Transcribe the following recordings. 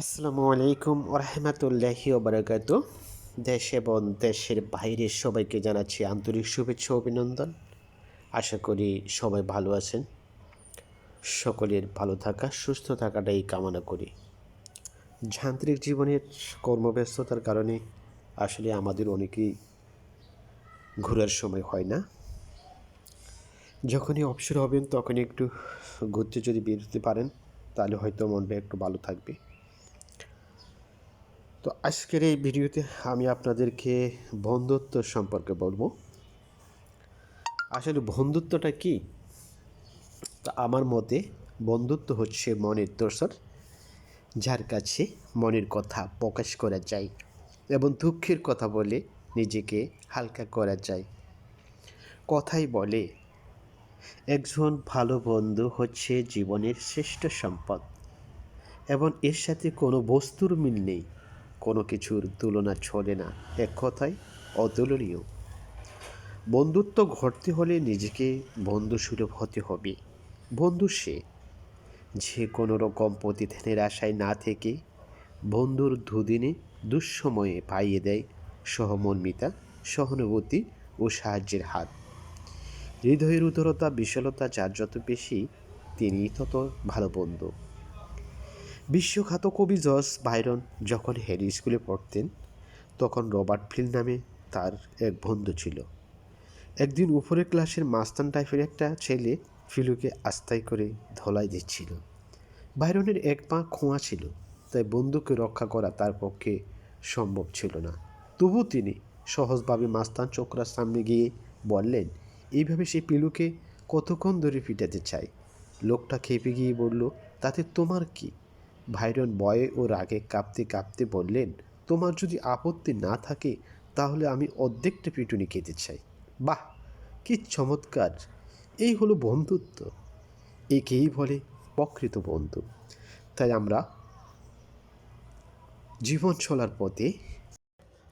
আসসালামু আলাইকুম ওরহমতুল্লাহি ওবারাকাতু। দেশ এবং দেশের বাইরের সবাইকে জানাচ্ছি আন্তরিক শুভেচ্ছা অভিনন্দন। আশা করি সবাই ভালো আছেন। সকলের ভালো থাকা সুস্থ থাকাটাই কামনা করি। যান্ত্রিক জীবনের কর্মব্যস্ততার কারণে আসলে আমাদের অনেকেই ঘোরার সময় হয় না। যখনই অবসর হবেন তখনই একটু ঘুরতে যদি বেরোতে পারেন তাহলে হয়তো মনটা একটু ভালো থাকবে। তো আজকের এই ভিডিওতে আমি আপনাদেরকে বন্ধুত্ব সম্পর্কে বলবো। আসলে বন্ধুত্বটা কি? তা আমার মতে বন্ধুত্ব হচ্ছে মনের দোসর, যার কাছে মনের কথা প্রকাশ করা যায় এবং দুঃখের কথা বলে নিজেকে হালকা করা যায়। কথাই বলে একজন ভালো বন্ধু হচ্ছে জীবনের শ্রেষ্ঠ সম্পদ এবং এর সাথে কোনো বস্তুর মিল নেই, কোনো কিছুর তুলনা চলে না, এক কথায় অতুলনীয়। বন্ধুত্ব গড়তে হলে নিজেকে বন্ধুসুলভ হতে হবে। বন্ধু সে যে কোনো রকম প্রতিদানের আশায় না থেকে বন্ধুর দুদিনে দুঃসময়ে পাইয়ে দেয় সহমর্মিতা, সহানুভূতি ও সাহায্যের হাত। হৃদয়ের উদারতা বিশালতা যার যত বেশি, তিনিই তত ভালো বন্ধু। বিশ্বখ্যাত কবি জর্জ বাইরন যখন হ্যারি স্কুলে পড়তেন তখন রবার্ট ফিল নামে তার এক বন্ধু ছিল। একদিন উপরের ক্লাসের মাস্তান টাইপের একটা ছেলে ফিলুকে আস্তাই করে ধলাই দিচ্ছিল। বাইরনের এক পা খোঁয়া ছিল, তাই বন্ধুকে রক্ষা করা তার পক্ষে সম্ভব ছিল না। তবু তিনি সহজভাবে মাস্তান চোখরার সামনে গিয়ে বললেন, এইভাবে সে পিলুকে কতক্ষণ ধরে পিটাতে চায়। লোকটা খেপে গিয়ে বলল, তাতে তোমার কি? ভাইরন ভয়ে ও রাগে কাঁপতে কাঁপতে বললেন, তোমার যদি আপত্তি না থাকে তাহলে আমি অর্ধেকটা পিটুনি খেতে চাই। বাহ, কি চমৎকার! এই হলো বন্ধুত্ব, একেই বলে প্রকৃত বন্ধু। তাই আমরা জীবন চলার পথে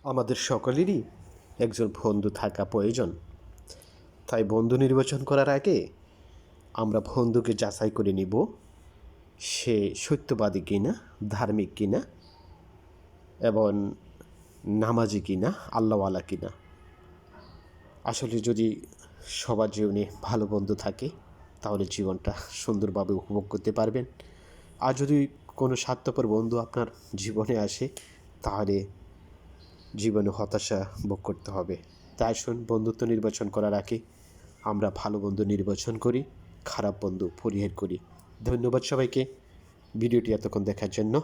আমাদের সকলেরই একজন বন্ধু থাকা প্রয়োজন। তাই বন্ধু নির্বাচন করার আগে আমরা বন্ধুকে যাচাই করে নিব সে সত্যবাদী কিনা, ধার্মিক কিনা এবং নামাজি কিনা, আল্লাহওয়ালা কিনা। আসলে যদি সবার জীবনে ভালো বন্ধু থাকে তাহলে জীবনটা সুন্দরভাবে উপভোগ করতে পারবেন। আর যদি কোনো স্বার্থপর বন্ধু আপনার জীবনে আসে তাহলে জীবনে হতাশা ভোগ করতে হবে। তাই আসুন বন্ধুত্ব নির্বাচন করার আগে আমরা ভালো বন্ধু নির্বাচন করি, খারাপ বন্ধু পরিহার করি। ধন্যবাদ সবাইকে ভিডিওটি এতক্ষণ দেখার জন্য।